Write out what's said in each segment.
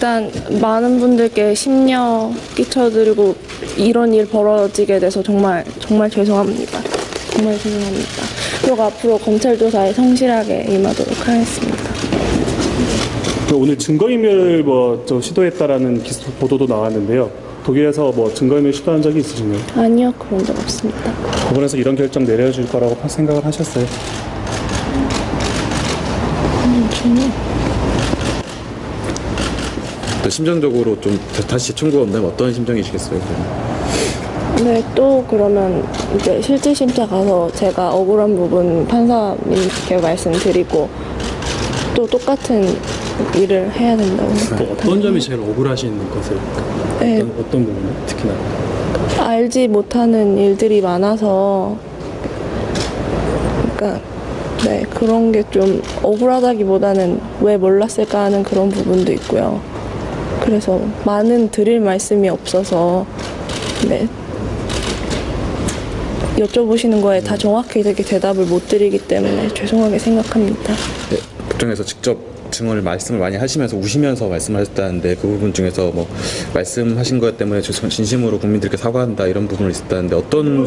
일단 많은 분들께 심려 끼쳐드리고 이런 일 벌어지게 돼서 정말 죄송합니다. 정말 죄송합니다. 그리고 앞으로 검찰 조사에 성실하게 임하도록 하겠습니다. 오늘 증거인멸 시도했다라는 보도도 나왔는데요. 독일에서 증거인멸 시도한 적이 있으신가요? 아니요, 그런 적 없습니다. 법원에서 이런 결정 내려줄 거라고 생각을 하셨어요? 전혀. 또 심정적으로 좀 다시 청구가 온다면 어떤 심정이시겠어요? 네, 또 그러면 이제 실질심사 가서 제가 억울한 부분 판사님께 말씀드리고 또 똑같은 일을 해야 된다고 생각합니다. 어떤 점이 제일 억울하신 것을? 네. 어떤 부분이 특히나? 알지 못하는 일들이 많아서 그러니까 네, 그런 게 좀 억울하다기보다는 왜 몰랐을까 하는 그런 부분도 있고요. 그래서 많은 드릴 말씀이 없어서 네, 여쭤보시는 거에 다 정확히 되게 대답을 못 드리기 때문에 죄송하게 생각합니다. 네, 법정에서 직접 말씀을 많이 하시면서 우시면서 말씀하셨다는데 그 부분 중에서 말씀하신 것 때문에 진심으로 국민들께 사과한다 이런 부분을 있었다는데 어떤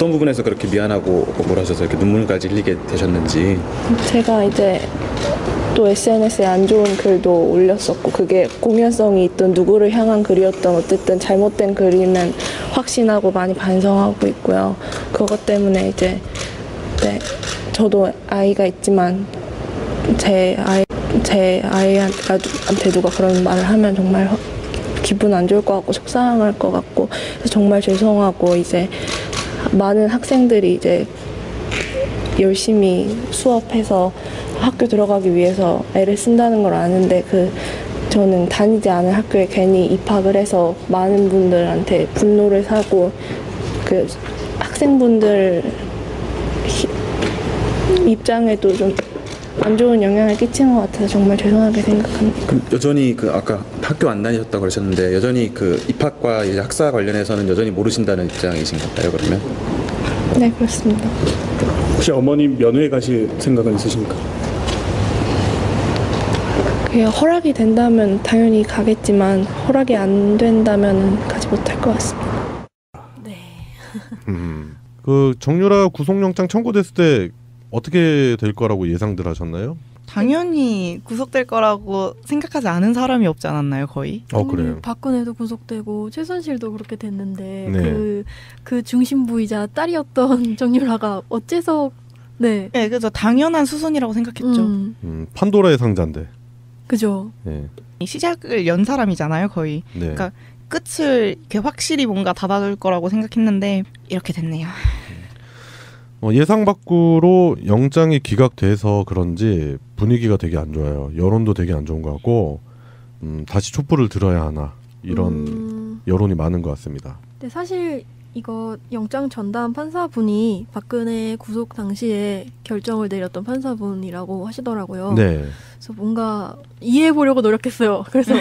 부분에서 그렇게 미안하고 억울하셔서 이렇게 눈물까지 흘리게 되셨는지. 제가 이제 또 SNS에 안 좋은 글도 올렸었고 그게 공연성이 있던 누구를 향한 글이었던 어쨌든 잘못된 글이면 확신하고 많이 반성하고 있고요. 그것 때문에 이제 네, 저도 아이가 있지만 제 아이한테 누가 그런 말을 하면 정말 기분 안 좋을 것 같고 속상할 것 같고 그래서 정말 죄송하고 이제 많은 학생들이 이제 열심히 수업해서 학교 들어가기 위해서 애를 쓴다는 걸 아는데 저는 다니지 않은 학교에 괜히 입학을 해서 많은 분들한테 분노를 사고 그 학생분들 입장에도 좀 안 좋은 영향을 끼치는 것 같아서 정말 죄송하게 생각합니다. 그럼 여전히 아까 학교 안 다니셨다고 그러셨는데 여전히 입학과 이제 학사 관련해서는 여전히 모르신다는 입장이신 건가요, 그러면? 네, 그렇습니다. 혹시 어머님 면회 가실 생각은 있으십니까? 그게 허락이 된다면 당연히 가겠지만 허락이 안 된다면 가지 못할 것 같습니다. 네. 그 정유라 구속영장 청구됐을 때 어떻게 될 거라고 예상들 하셨나요? 당연히 구속될 거라고 생각하지 않은 사람이 없지 않았나요, 거의? 그래요. 박근혜도 구속되고 최순실도 그렇게 됐는데 네. 그 중심부이자 딸이었던 정유라가 어째서 네, 그죠. 당연한 수순이라고 생각했죠. 판도라의 상자인데. 그죠. 네. 시작을 연 사람이잖아요, 거의. 네. 그러니까 끝을 이렇게 확실히 뭔가 닫아둘 거라고 생각했는데 이렇게 됐네요. 예상 밖으로 영장이 기각돼서 그런지 분위기가 되게 안 좋아요. 여론도 되게 안 좋은 것 같고 다시 촛불을 들어야 하나 이런 여론이 많은 것 같습니다. 근데 사실 이거 영장 전담 판사분이 박근혜 구속 당시에 결정을 내렸던 판사분이라고 하시더라고요. 네. 그래서 뭔가 이해해보려고 노력했어요. 그래서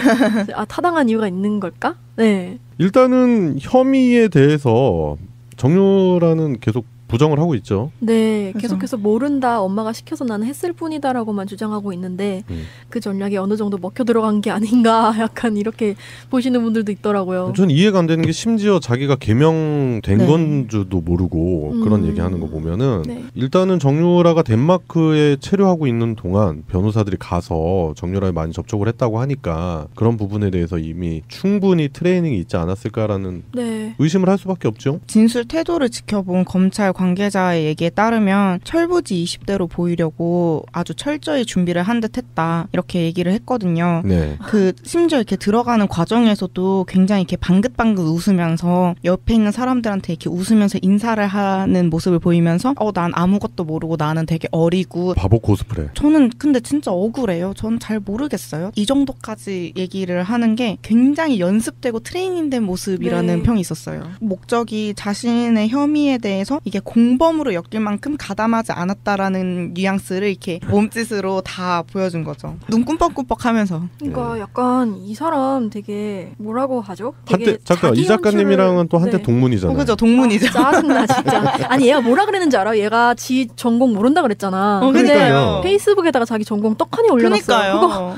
타당한 이유가 있는 걸까? 네. 일단은 혐의에 대해서 정유라는 계속 부정을 하고 있죠. 네, 그래서. 계속해서 모른다, 엄마가 시켜서 나는 했을 뿐이다라고만 주장하고 있는데 그 전략이 어느 정도 먹혀 들어간 게 아닌가 약간 이렇게 보시는 분들도 있더라고요. 전 이해가 안 되는 게 심지어 자기가 개명된 네. 건지도 모르고 그런 얘기하는 거 보면은 네. 일단은 정유라가 덴마크에 체류하고 있는 동안 변호사들이 가서 정유라에 많이 접촉을 했다고 하니까 그런 부분에 대해서 이미 충분히 트레이닝이 있지 않았을까라는 네. 의심을 할 수밖에 없죠. 진술 태도를 지켜본 검찰 관계자의 얘기에 따르면 철부지 20대로 보이려고 아주 철저히 준비를 한 듯 했다 이렇게 얘기를 했거든요. 네. 심지어 이렇게 들어가는 과정에서도 굉장히 이렇게 방긋방긋 웃으면서 옆에 있는 사람들한테 이렇게 웃으면서 인사를 하는 모습을 보이면서 난 아무것도 모르고 나는 되게 어리고 바보 코스프레. 저는 근데 진짜 억울해요. 저는 잘 모르겠어요. 이 정도까지 얘기를 하는 게 굉장히 연습되고 트레이닝된 모습이라는 네. 평이 있었어요. 목적이 자신의 혐의에 대해서 이게 공범으로 엮일 만큼 가담하지 않았다라는 뉘앙스를 이렇게 몸짓으로 다 보여준 거죠. 눈 꿈뻑꿈뻑하면서. 그러니까 약간 이 사람 되게 뭐라고 하죠? 한때 잠깐 이 작가님이랑은 또 한때 동문이잖아요. 그죠, 동문이죠. 짜증나 진짜. 아니 얘가 뭐라 그랬는지 알아? 얘가 지 전공 모른다 그랬잖아. 근데 그러니까요. 페이스북에다가 자기 전공 떡하니 올려놨어요. 그러니까요.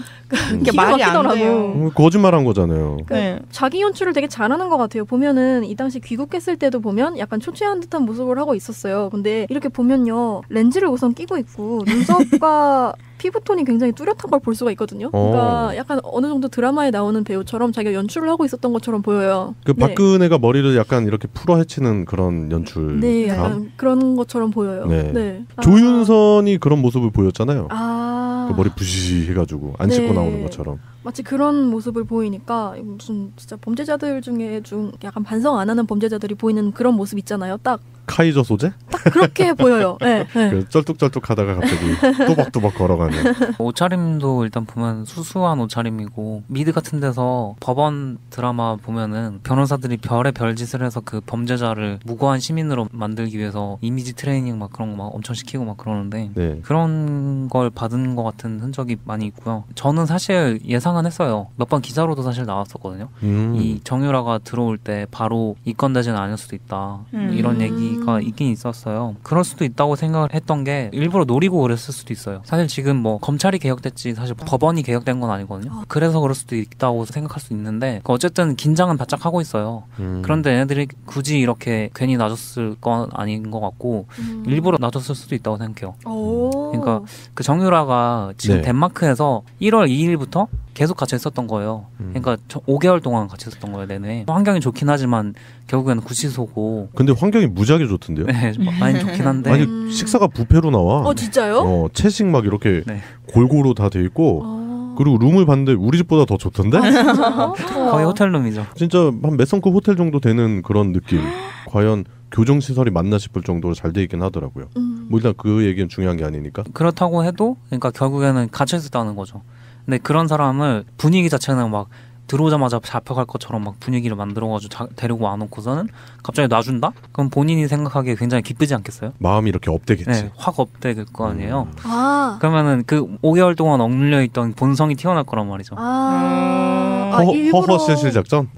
이게 기가 말이 안 막히더라고. 돼요. 거짓말한 거잖아요. 그러니까 네. 자기 연출을 되게 잘하는 것 같아요. 보면은 이 당시 귀국했을 때도 보면 약간 초췌한 듯한 모습을 하고 있었어요. 근데 이렇게 보면요, 렌즈를 우선 끼고 있고 눈썹과 피부톤이 굉장히 뚜렷한 걸 볼 수가 있거든요. 그러니까 약간 어느 정도 드라마에 나오는 배우처럼 자기가 연출을 하고 있었던 것처럼 보여요. 그 네. 박근혜가 머리를 약간 이렇게 풀어 헤치는 그런 연출. 네, 약간 그런 것처럼 보여요. 네. 네. 조윤선이 그런 모습을 보였잖아요. 아, 그 머리 부시시 해가지고 안 씻고 네. 나오는 것처럼. 마치 그런 모습을 보이니까 무슨 진짜 범죄자들 중에 약간 반성 안 하는 범죄자들이 보이는 그런 모습 있잖아요. 딱 카이저 소재? 그렇게 보여요. 네, 네. 그 쩔뚝쩔뚝 하다가 갑자기 또박또박 걸어가는. 옷차림도 일단 보면 수수한 옷차림이고 미드 같은 데서 법원 드라마 보면은 변호사들이 별의 별짓을 해서 그 범죄자를 무고한 시민으로 만들기 위해서 이미지 트레이닝 막 그런 거 막 엄청 시키고 막 그러는데 네. 그런 걸 받은 것 같은 흔적이 많이 있고요. 저는 사실 예상은 했어요. 몇 번 기사로도 사실 나왔었거든요. 이 정유라가 들어올 때 바로 이권대제는 아닐 수도 있다. 이런 얘기가 있긴 있었어요. 그럴 수도 있다고 생각을 했던 게 일부러 노리고 그랬을 수도 있어요. 사실 지금 뭐 검찰이 개혁됐지 사실 법원이 개혁된 건 아니거든요. 그래서 그럴 수도 있다고 생각할 수 있는데 어쨌든 긴장은 바짝 하고 있어요. 그런데 얘네들이 굳이 이렇게 괜히 놔줬을 건 아닌 것 같고 일부러 놔줬을 수도 있다고 생각해요. 그러니까 그 정유라가 지금 네. 덴마크에서 1월 2일부터 계속 같이 있었던 거예요. 그러니까 5개월 동안 같이 있었던 거예요, 내내. 환경이 좋긴 하지만 결국에는 구치소고. 근데 환경이 무지하게 좋던데요? 네, 많이 좋긴 한데. 아니 식사가 뷔페로 나와. 진짜요? 채식 막 이렇게 네. 골고루 다 돼 있고 그리고 룸을 봤는데 우리 집보다 더 좋던데? 거의 호텔룸이죠. 진짜 한 몇 성급 호텔 정도 되는 그런 느낌. 과연 교정시설이 맞나 싶을 정도로 잘 돼 있긴 하더라고요. 뭐 일단 그 얘기는 중요한 게 아니니까. 그렇다고 해도 그러니까 결국에는 갇혀 있었다는 거죠. 근데 그런 사람을 분위기 자체는 막 들어오자마자 잡혀갈 것처럼 막 분위기를 만들어가지고 데리고 와놓고서는 갑자기 놔준다? 그럼 본인이 생각하기에 굉장히 기쁘지 않겠어요? 마음이 이렇게 업되겠지. 네, 확 업될 거 아니에요. 아, 그러면은 그 5개월 동안 억눌려 있던 본성이 튀어날 거란 말이죠. 허허 실실 작전?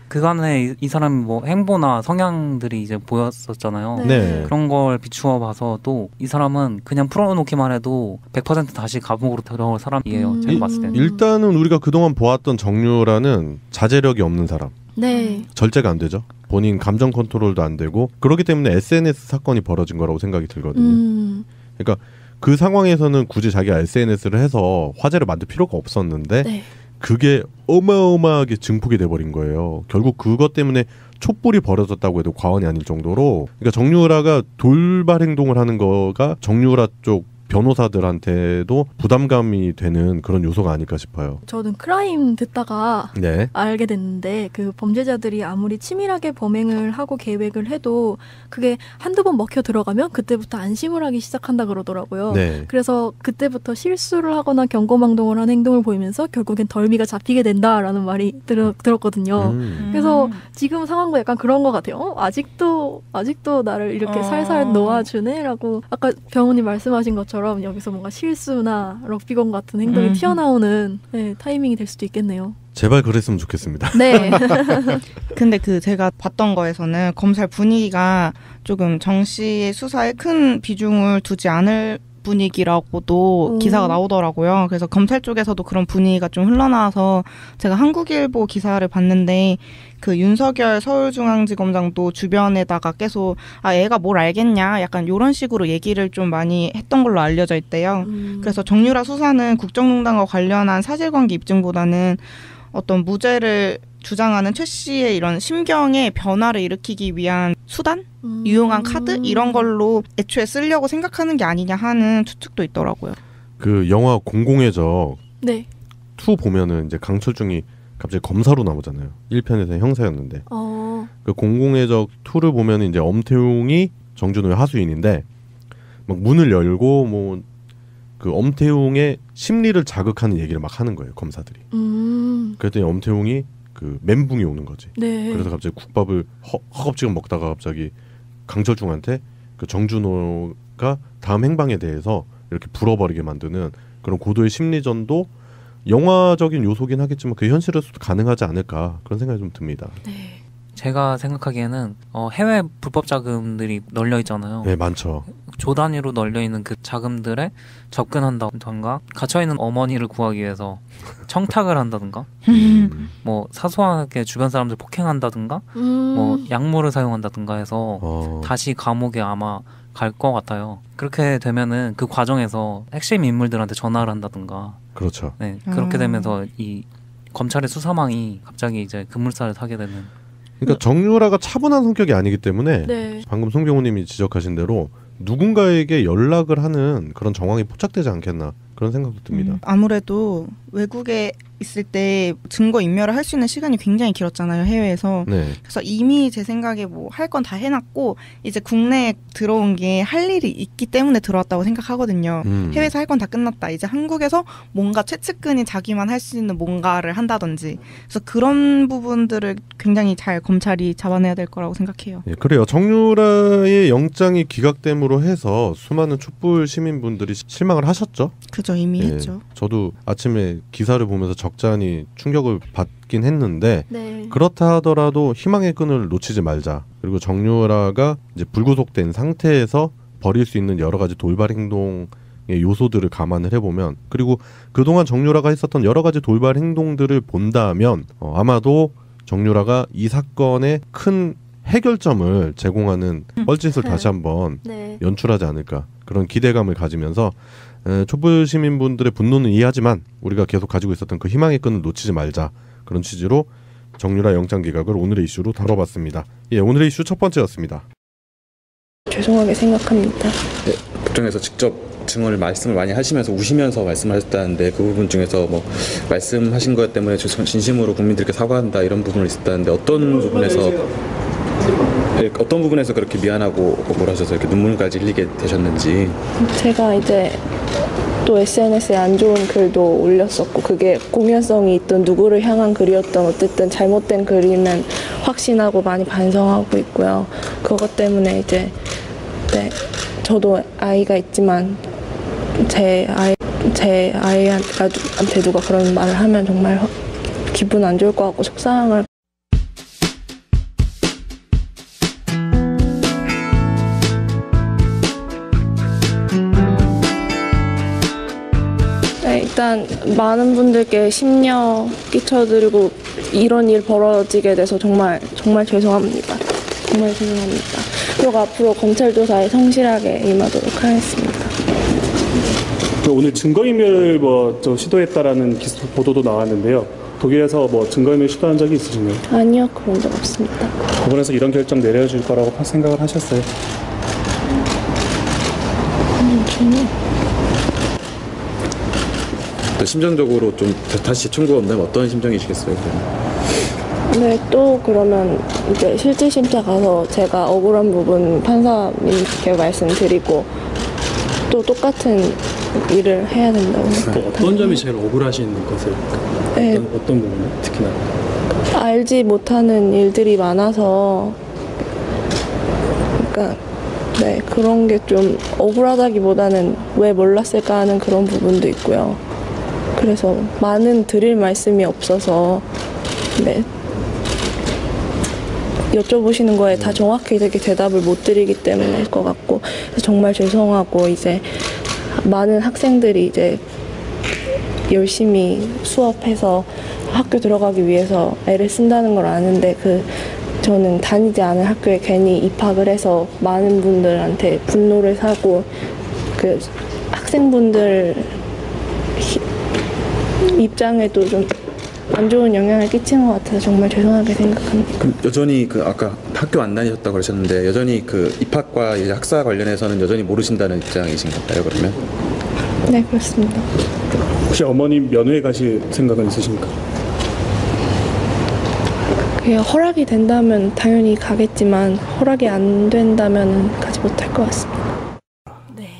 그간에 이 사람이 뭐 행보나 성향들이 이제 보였었잖아요. 네. 그런 걸 비추어 봐서도 이 사람은 그냥 풀어놓기만 해도 100% 다시 감옥으로 들어올 사람이에요. 제가 봤을 때는. 일단은 우리가 그동안 보았던 정유라는 자제력이 없는 사람. 네. 절제가 안 되죠. 본인 감정 컨트롤도 안 되고 그렇기 때문에 SNS 사건이 벌어진 거라고 생각이 들거든요. 그러니까 그 상황에서는 굳이 자기가 SNS를 해서 화제를 만들 필요가 없었는데 네. 그게 어마어마하게 증폭이 돼버린 거예요. 결국 그것 때문에 촛불이 벌어졌다고 해도 과언이 아닐 정도로. 그러니까 정유라가 돌발 행동을 하는 거가 정유라 쪽 변호사들한테도 부담감이 되는 그런 요소가 아닐까 싶어요. 저는 크라임 듣다가 네. 알게 됐는데 그 범죄자들이 아무리 치밀하게 범행을 하고 계획을 해도 그게 한두 번 먹혀 들어가면 그때부터 안심을 하기 시작한다 그러더라고요. 네. 그래서 그때부터 실수를 하거나 경고망동을 하는 행동을 보이면서 결국엔 덜미가 잡히게 된다라는 말이 들었거든요. 그래서 지금 상황도 약간 그런 것 같아요. 아직도 나를 이렇게 살살 놓아주네라고 아까 병훈이 말씀하신 것처럼 여기서 뭔가 실수나 럭비공 같은 행동이 튀어나오는 타이밍이 될 수도 있겠네요. 제발 그랬으면 좋겠습니다. 네. 근데 그 제가 봤던 거에서는 검찰 분위기가 조금 정 씨의 수사에 큰 비중을 두지 않을 분위기라고도 기사가 나오더라고요. 그래서 검찰 쪽에서도 그런 분위기가 좀 흘러나와서 제가 한국일보 기사를 봤는데 그 윤석열 서울중앙지검장도 주변에다가 계속 애가 뭘 알겠냐 약간 이런 식으로 얘기를 좀 많이 했던 걸로 알려져 있대요. 그래서 정유라 수사는 국정농단과 관련한 사실관계 입증보다는 어떤 무죄를 주장하는 최 씨의 이런 심경의 변화를 일으키기 위한 수단? 유용한 카드? 이런 걸로 애초에 쓰려고 생각하는 게 아니냐 하는 추측도 있더라고요. 그 영화 공공의 적 네. 2 보면은 이제 강철중이 갑자기 검사로 나오잖아요. 1편에서는 형사였는데. 그 공공의 적 2를 보면 이제 엄태웅이 정준호의 하수인인데 막 문을 열고 뭐 그 엄태웅의 심리를 자극하는 얘기를 막 하는 거예요, 검사들이. 그랬더니 엄태웅이 그 멘붕이 오는 거지. 네. 그래서 갑자기 국밥을 허겁지겁 먹다가 갑자기 강철중한테 그 정준호가 다음 행방에 대해서 이렇게 불어버리게 만드는 그런 고도의 심리전도 영화적인 요소긴 하겠지만 그 현실에서도 가능하지 않을까 그런 생각이 좀 듭니다. 네. 제가 생각하기에는 해외 불법 자금들이 널려 있잖아요. 네, 많죠. 조 단위로 널려 있는 그 자금들에 접근한다던가 갇혀 있는 어머니를 구하기 위해서 청탁을 한다든가 뭐 사소하게 주변 사람들 폭행한다든가 뭐 약물을 사용한다든가 해서 다시 감옥에 아마 갈 것 같아요. 그렇게 되면은 그 과정에서 핵심 인물들한테 전화를 한다든가. 그렇죠. 네, 그렇게 되면서 이 검찰의 수사망이 갑자기 이제 급물살을 타게 되는. 그러니까 정유라가 차분한 성격이 아니기 때문에 네. 방금 송병호님이 지적하신 대로 누군가에게 연락을 하는 그런 정황이 포착되지 않겠나 그런 생각도 듭니다. 아무래도 외국에 있을 때 증거 인멸을 할 수 있는 시간이 굉장히 길었잖아요, 해외에서. 네. 그래서 이미 제 생각에 뭐 할 건 다 해놨고 이제 국내에 들어온 게 할 일이 있기 때문에 들어왔다고 생각하거든요. 해외에서 할 건 다 끝났다. 이제 한국에서 뭔가 최측근이 자기만 할 수 있는 뭔가를 한다든지. 그래서 그런 부분들을 굉장히 잘 검찰이 잡아내야 될 거라고 생각해요. 예, 그래요. 정유라의 영장이 기각됨으로 해서 수많은 촛불 시민분들이 실망을 하셨죠. 그죠, 이미 예, 했죠. 저도 아침에 기사를 보면서 적잖이 충격을 받긴 했는데 네. 그렇다 하더라도 희망의 끈을 놓치지 말자. 그리고 정유라가 이제 불구속된 상태에서 벌일 수 있는 여러 가지 돌발 행동의 요소들을 감안을 해보면, 그리고 그동안 정유라가 했었던 여러 가지 돌발 행동들을 본다면 아마도 정유라가 이 사건의 큰 해결점을 제공하는 뻘짓을 다시 한번 네. 연출하지 않을까, 그런 기대감을 가지면서 촛불 시민분들의 분노는 이해하지만 우리가 계속 가지고 있었던 그 희망의 끈을 놓치지 말자, 그런 취지로 정유라 영장 기각을 오늘의 이슈로 다뤄봤습니다. 예, 오늘의 이슈 첫 번째였습니다. 죄송하게 생각합니다. 네, 법정에서 직접 말씀을 많이 하시면서 우시면서 말씀하셨다는데 그 부분 중에서 뭐 말씀하신 것 때문에 진심으로 국민들께 사과한다 이런 부분을 있었다는데 어떤 부분에서 그렇게 미안하고 억울하셔서 이렇게 눈물까지 흘리게 되셨는지. 제가 이제 또 SNS에 안 좋은 글도 올렸었고, 그게 공연성이 있던 누구를 향한 글이었던 어쨌든 잘못된 글이면 확신하고 많이 반성하고 있고요. 그것 때문에 이제 네, 저도 아이가 있지만 제 아이한테 누가 그런 말을 하면 정말 기분 안 좋을 것 같고 속상할. 네, 일단 많은 분들께 심려 끼쳐드리고 이런 일 벌어지게 돼서 정말 죄송합니다. 정말 죄송합니다. 그리고 앞으로 검찰 조사에 성실하게 임하도록 하겠습니다. 오늘 증거인멸 시도했다라는 보도도 나왔는데요. 독일에서 증거인멸 시도한 적이 있으신가요? 아니요, 그런 적 없습니다. 법원에서 이런 결정 내려줄 거라고 생각을 하셨어요? 전혀. 또 심정적으로 좀 다시 청구가 온다면 어떤 심정이시겠어요? 네, 또 그러면 이제 실질심사 가서 제가 억울한 부분 판사님께 말씀드리고 또 똑같은 일을 해야 된다고 생각합니다. 어떤 점이 제일 억울하신 것을? 네. 어떤 부분을 특히나? 알지 못하는 일들이 많아서, 그러니까 네, 그런 게 좀 억울하다기보다는 왜 몰랐을까 하는 그런 부분도 있고요. 그래서 많은 드릴 말씀이 없어서 네, 여쭤보시는 거에 다 정확히 되게 대답을 못 드리기 때문일 것 같고, 그래서 정말 죄송하고, 이제 많은 학생들이 이제 열심히 수업해서 학교 들어가기 위해서 애를 쓴다는 걸 아는데 저는 다니지 않은 학교에 괜히 입학을 해서 많은 분들한테 분노를 사고 그 학생분들 입장에도 좀 안 좋은 영향을 끼친 것 같아서 정말 죄송하게 생각합니다. 그럼 여전히 아까 학교 안 다니셨다고 그러셨는데 여전히 입학과 이제 학사 관련해서는 여전히 모르신다는 입장이신 건가요, 그러면? 네, 그렇습니다. 혹시 어머님 면회 가실 생각은 있으십니까? 그게 허락이 된다면 당연히 가겠지만 허락이 안 된다면 가지 못할 것 같습니다. 네.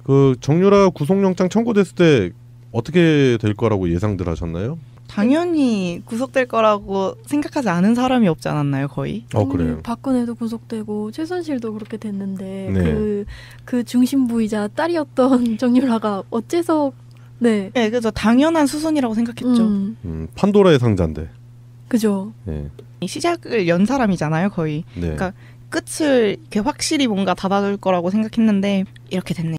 그 정유라 구속영장 청구됐을 때 어떻게 될 거라고 예상들 하셨나요? 당연히 구속될 거라고 생각하지 않은 사람이 없지 않았나요, 거의? 그래요. 박근혜도 구속되고 최순실도 그렇게 됐는데 네. 그 중심부이자 딸이었던 정유라가 어째서 네. 네, 그죠. 당연한 수순이라고 생각했죠. 판도라의 상자인데. 그죠. 네. 시작을 연 사람이잖아요, 거의. 네. 그러니까 끝을 이렇게 확실히 뭔가 닫아둘 거라고 생각했는데 이렇게 됐네요.